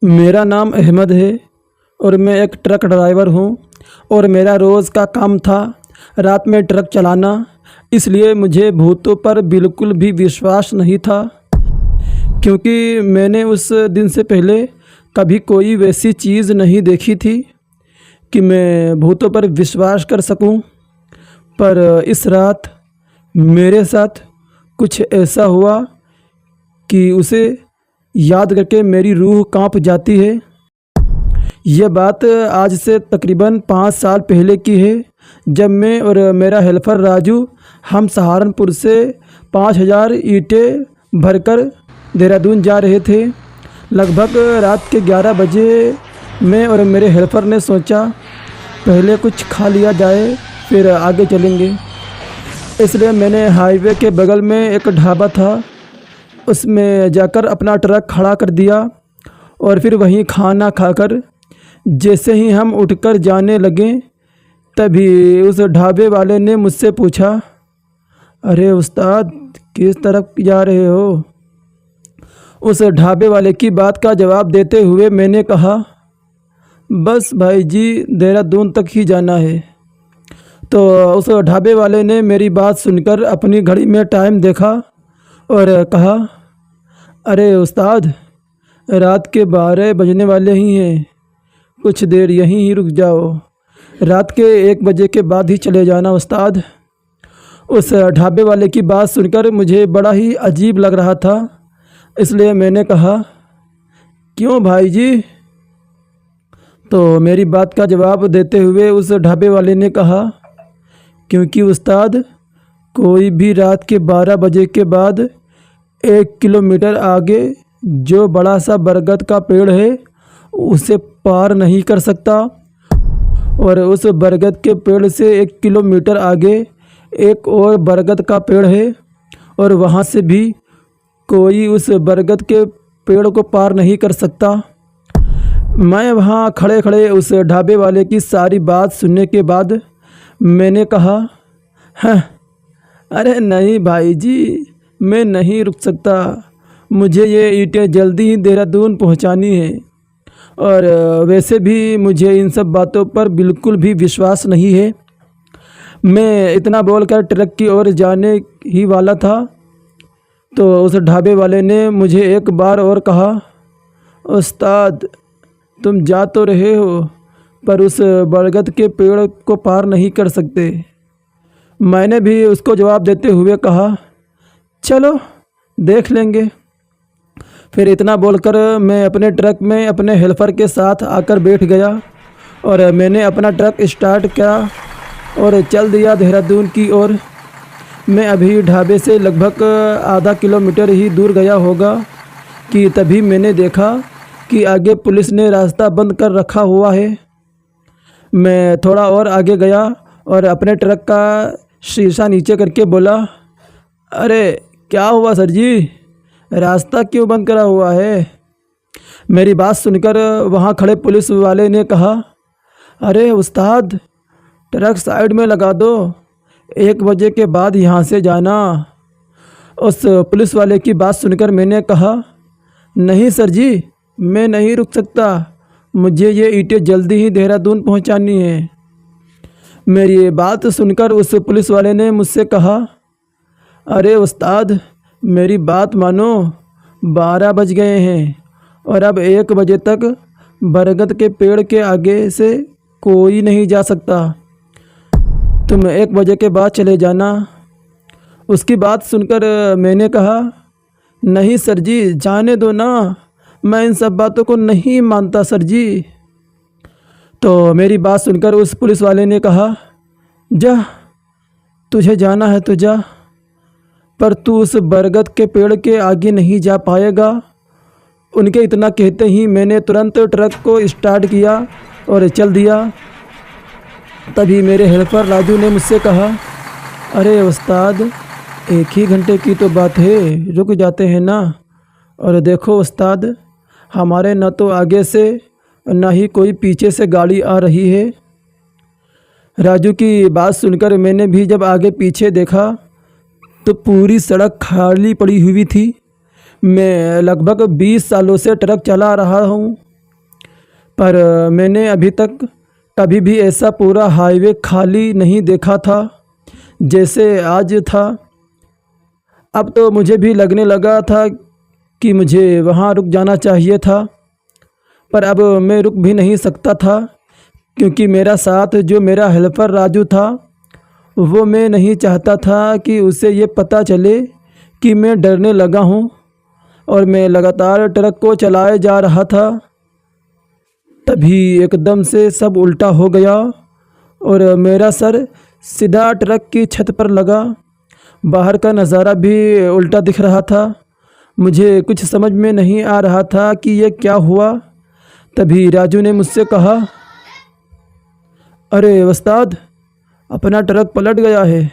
मेरा नाम अहमद है और मैं एक ट्रक ड्राइवर हूँ और मेरा रोज़ का काम था रात में ट्रक चलाना। इसलिए मुझे भूतों पर बिल्कुल भी विश्वास नहीं था, क्योंकि मैंने उस दिन से पहले कभी कोई वैसी चीज़ नहीं देखी थी कि मैं भूतों पर विश्वास कर सकूं। पर इस रात मेरे साथ कुछ ऐसा हुआ कि उसे याद करके मेरी रूह कांप जाती है। यह बात आज से तकरीबन 5 साल पहले की है, जब मैं और मेरा हेल्पर राजू हम सहारनपुर से 5000 ईंटें भरकर देहरादून जा रहे थे। लगभग रात के 11 बजे मैं और मेरे हेल्पर ने सोचा पहले कुछ खा लिया जाए फिर आगे चलेंगे। इसलिए मैंने हाईवे के बगल में एक ढाबा था, उसमें जाकर अपना ट्रक खड़ा कर दिया और फिर वहीं खाना खाकर जैसे ही हम उठकर जाने लगे तभी उस ढाबे वाले ने मुझसे पूछा, अरे उस्ताद किस तरफ जा रहे हो? उस ढाबे वाले की बात का जवाब देते हुए मैंने कहा, बस भाई जी देहरादून तक ही जाना है। तो उस ढाबे वाले ने मेरी बात सुनकर अपनी घड़ी में टाइम देखा और कहा, अरे उस्ताद रात के 12 बजने वाले ही हैं, कुछ देर यहीं ही रुक जाओ, रात के 1 बजे के बाद ही चले जाना उस्ताद। उस ढाबे वाले की बात सुनकर मुझे बड़ा ही अजीब लग रहा था, इसलिए मैंने कहा, क्यों भाई जी? तो मेरी बात का जवाब देते हुए उस ढाबे वाले ने कहा, क्योंकि उस्ताद कोई भी रात के 12 बजे के बाद 1 किलोमीटर आगे जो बड़ा सा बरगद का पेड़ है उसे पार नहीं कर सकता, और उस बरगद के पेड़ से 1 किलोमीटर आगे एक और बरगद का पेड़ है और वहाँ से भी कोई उस बरगद के पेड़ को पार नहीं कर सकता। मैं वहाँ खड़े खड़े उस ढाबे वाले की सारी बात सुनने के बाद मैंने कहा, हाँ अरे नहीं भाई जी, मैं नहीं रुक सकता, मुझे ये ईंटें जल्दी ही देहरादून पहुंचानी है, और वैसे भी मुझे इन सब बातों पर बिल्कुल भी विश्वास नहीं है। मैं इतना बोलकर ट्रक की ओर जाने ही वाला था तो उस ढाबे वाले ने मुझे एक बार और कहा, उस्ताद तुम जा तो रहे हो पर उस बरगद के पेड़ को पार नहीं कर सकते। मैंने भी उसको जवाब देते हुए कहा, चलो देख लेंगे। फिर इतना बोलकर मैं अपने ट्रक में अपने हेल्पर के साथ आकर बैठ गया और मैंने अपना ट्रक स्टार्ट किया और चल दिया देहरादून की ओर। मैं अभी ढाबे से लगभग आधा किलोमीटर ही दूर गया होगा कि तभी मैंने देखा कि आगे पुलिस ने रास्ता बंद कर रखा हुआ है। मैं थोड़ा और आगे गया और अपने ट्रक का शीशा नीचे करके बोला, अरे क्या हुआ सर जी, रास्ता क्यों बंद करा हुआ है? मेरी बात सुनकर वहाँ खड़े पुलिस वाले ने कहा, अरे उस्ताद ट्रक साइड में लगा दो, 1 बजे के बाद यहाँ से जाना। उस पुलिस वाले की बात सुनकर मैंने कहा, नहीं सर जी मैं नहीं रुक सकता, मुझे ये ईंटें जल्दी ही देहरादून पहुँचानी है। मेरी बात सुनकर उस पुलिस वाले ने मुझसे कहा, अरे उस्ताद मेरी बात मानो, 12 बज गए हैं और अब 1 बजे तक बरगद के पेड़ के आगे से कोई नहीं जा सकता, तुम 1 बजे के बाद चले जाना। उसकी बात सुनकर मैंने कहा, नहीं सर जी जाने दो ना, मैं इन सब बातों को नहीं मानता सर जी। तो मेरी बात सुनकर उस पुलिस वाले ने कहा, जा तुझे जाना है तो जा, पर तू उस बरगद के पेड़ के आगे नहीं जा पाएगा। उनके इतना कहते ही मैंने तुरंत ट्रक को स्टार्ट किया और चल दिया। तभी मेरे हेल्पर राजू ने मुझसे कहा, अरे उस्ताद 1 ही घंटे की तो बात है, रुक जाते हैं ना। और देखो उस्ताद हमारे न तो आगे से न ही कोई पीछे से गाड़ी आ रही है। राजू की बात सुनकर मैंने भी जब आगे पीछे देखा तो पूरी सड़क खाली पड़ी हुई थी। मैं लगभग 20 सालों से ट्रक चला रहा हूँ पर मैंने अभी तक कभी भी ऐसा पूरा हाईवे खाली नहीं देखा था जैसे आज था। अब तो मुझे भी लगने लगा था कि मुझे वहाँ रुक जाना चाहिए था, पर अब मैं रुक भी नहीं सकता था क्योंकि मेरा साथ जो मेरा हेल्पर राजू था वो मैं नहीं चाहता था कि उसे ये पता चले कि मैं डरने लगा हूँ और मैं लगातार ट्रक को चलाए जा रहा था। तभी एकदम से सब उल्टा हो गया और मेरा सर सीधा ट्रक की छत पर लगा। बाहर का नज़ारा भी उल्टा दिख रहा था। मुझे कुछ समझ में नहीं आ रहा था कि ये क्या हुआ। तभी राजू ने मुझसे कहा, अरे उस्ताद, अपना ट्रक पलट गया है।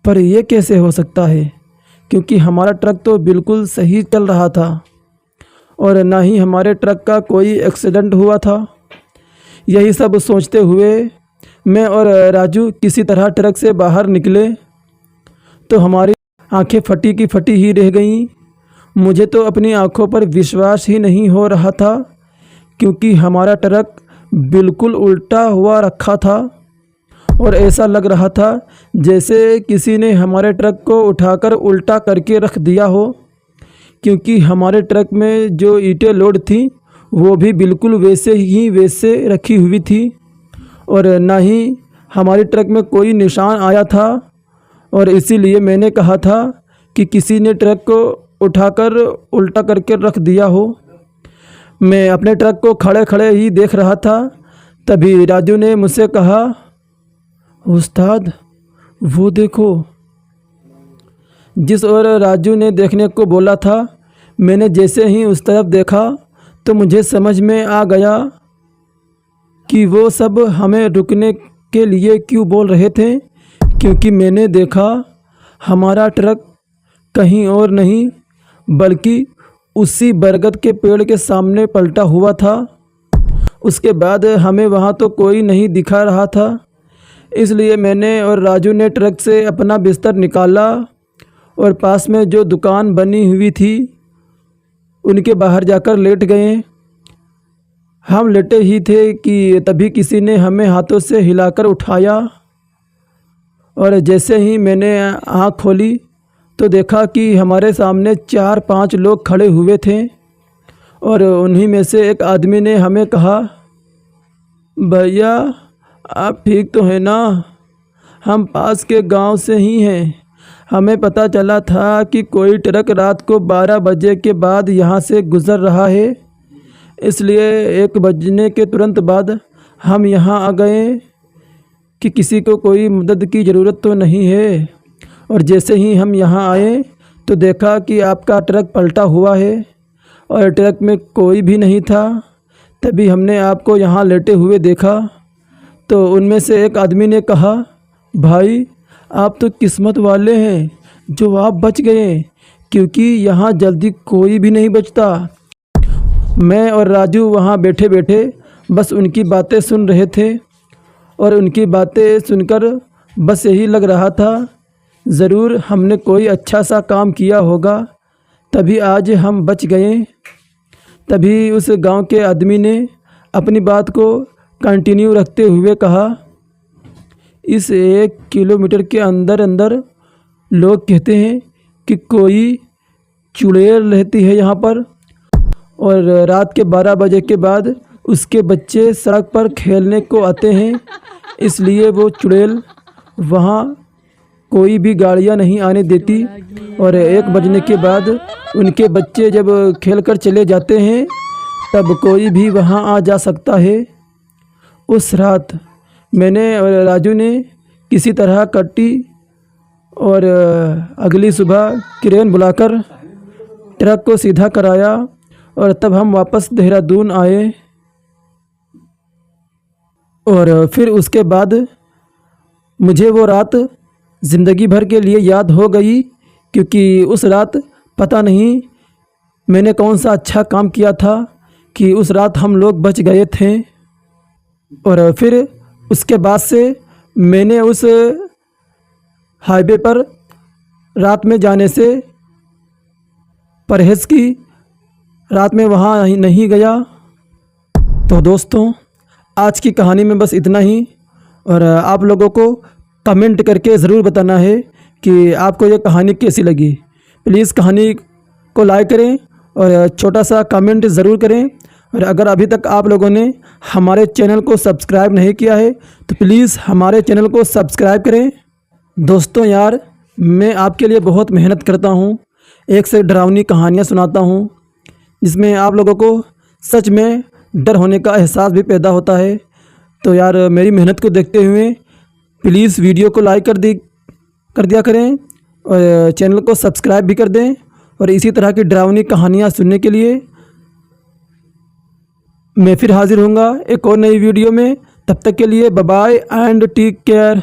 पर यह कैसे हो सकता है, क्योंकि हमारा ट्रक तो बिल्कुल सही चल रहा था और ना ही हमारे ट्रक का कोई एक्सीडेंट हुआ था। यही सब सोचते हुए मैं और राजू किसी तरह ट्रक से बाहर निकले तो हमारी आंखें फटी की फटी ही रह गईं। मुझे तो अपनी आंखों पर विश्वास ही नहीं हो रहा था क्योंकि हमारा ट्रक बिल्कुल उल्टा हुआ रखा था और ऐसा लग रहा था जैसे किसी ने हमारे ट्रक को उठाकर उल्टा करके रख दिया हो, क्योंकि हमारे ट्रक में जो ईंटें लोड थी वो भी बिल्कुल वैसे रखी हुई थी और ना ही हमारे ट्रक में कोई निशान आया था। और इसीलिए मैंने कहा था कि किसी ने ट्रक को उठाकर उल्टा करके रख दिया हो। मैं अपने ट्रक को खड़े खड़े ही देख रहा था। तभी राजू ने मुझसे कहा, उस्ताद वो देखो। जिस ओर राजू ने देखने को बोला था, मैंने जैसे ही उस तरफ देखा तो मुझे समझ में आ गया कि वो सब हमें रुकने के लिए क्यों बोल रहे थे, क्योंकि मैंने देखा हमारा ट्रक कहीं और नहीं बल्कि उसी बरगद के पेड़ के सामने पलटा हुआ था। उसके बाद हमें वहाँ तो कोई नहीं दिखा रहा था, इसलिए मैंने और राजू ने ट्रक से अपना बिस्तर निकाला और पास में जो दुकान बनी हुई थी उनके बाहर जाकर लेट गए। हम लेटे ही थे कि तभी किसी ने हमें हाथों से हिलाकर उठाया और जैसे ही मैंने आँख खोली तो देखा कि हमारे सामने 4-5 लोग खड़े हुए थे और उन्हीं में से एक आदमी ने हमें कहा, भैया आप ठीक तो हैं ना? हम पास के गांव से ही हैं। हमें पता चला था कि कोई ट्रक रात को 12 बजे के बाद यहाँ से गुज़र रहा है, इसलिए 1 बजने के तुरंत बाद हम यहाँ आ गए कि किसी को कोई मदद की ज़रूरत तो नहीं है। और जैसे ही हम यहाँ आए तो देखा कि आपका ट्रक पलटा हुआ है और ट्रक में कोई भी नहीं था। तभी हमने आपको यहाँ लेटे हुए देखा तो उनमें से एक आदमी ने कहा, भाई आप तो किस्मत वाले हैं जो आप बच गए, क्योंकि यहाँ जल्दी कोई भी नहीं बचता। मैं और राजू वहाँ बैठे बैठे बस उनकी बातें सुन रहे थे और उनकी बातें सुनकर बस यही लग रहा था ज़रूर हमने कोई अच्छा सा काम किया होगा, तभी आज हम बच गए। तभी उस गांव के आदमी ने अपनी बात को कंटिन्यू रखते हुए कहा, इस 1 किलोमीटर के अंदर अंदर लोग कहते हैं कि कोई चुड़ैल रहती है यहाँ पर और रात के 12 बजे के बाद उसके बच्चे सड़क पर खेलने को आते हैं, इसलिए वो चुड़ैल वहाँ कोई भी गाड़ियाँ नहीं आने देती और 1 बजने के बाद उनके बच्चे जब खेल कर चले जाते हैं तब कोई भी वहाँ आ जा सकता है। उस रात मैंने और राजू ने किसी तरह कट्टी और अगली सुबह क्रेन बुलाकर ट्रक को सीधा कराया और तब हम वापस देहरादून आए। और फिर उसके बाद मुझे वो रात ज़िंदगी भर के लिए याद हो गई, क्योंकि उस रात पता नहीं मैंने कौन सा अच्छा काम किया था कि उस रात हम लोग बच गए थे। और फिर उसके बाद से मैंने उस हाईवे पर रात में जाने से परहेज़ की, रात में वहाँ नहीं गया। तो दोस्तों, आज की कहानी में बस इतना ही। और आप लोगों को कमेंट करके ज़रूर बताना है कि आपको ये कहानी कैसी लगी। प्लीज़ कहानी को लाइक करें और छोटा सा कमेंट ज़रूर करें। और अगर अभी तक आप लोगों ने हमारे चैनल को सब्सक्राइब नहीं किया है तो प्लीज़ हमारे चैनल को सब्सक्राइब करें। दोस्तों यार, मैं आपके लिए बहुत मेहनत करता हूँ, एक से डरावनी कहानियाँ सुनाता हूँ जिसमें आप लोगों को सच में डर होने का एहसास भी पैदा होता है। तो यार, मेरी मेहनत को देखते हुए प्लीज़ वीडियो को लाइक कर दिया करें और चैनल को सब्सक्राइब भी कर दें। और इसी तरह की डरावनी कहानियाँ सुनने के लिए मैं फिर हाजिर होऊंगा एक और नई वीडियो में। तब तक के लिए bye bye and take care.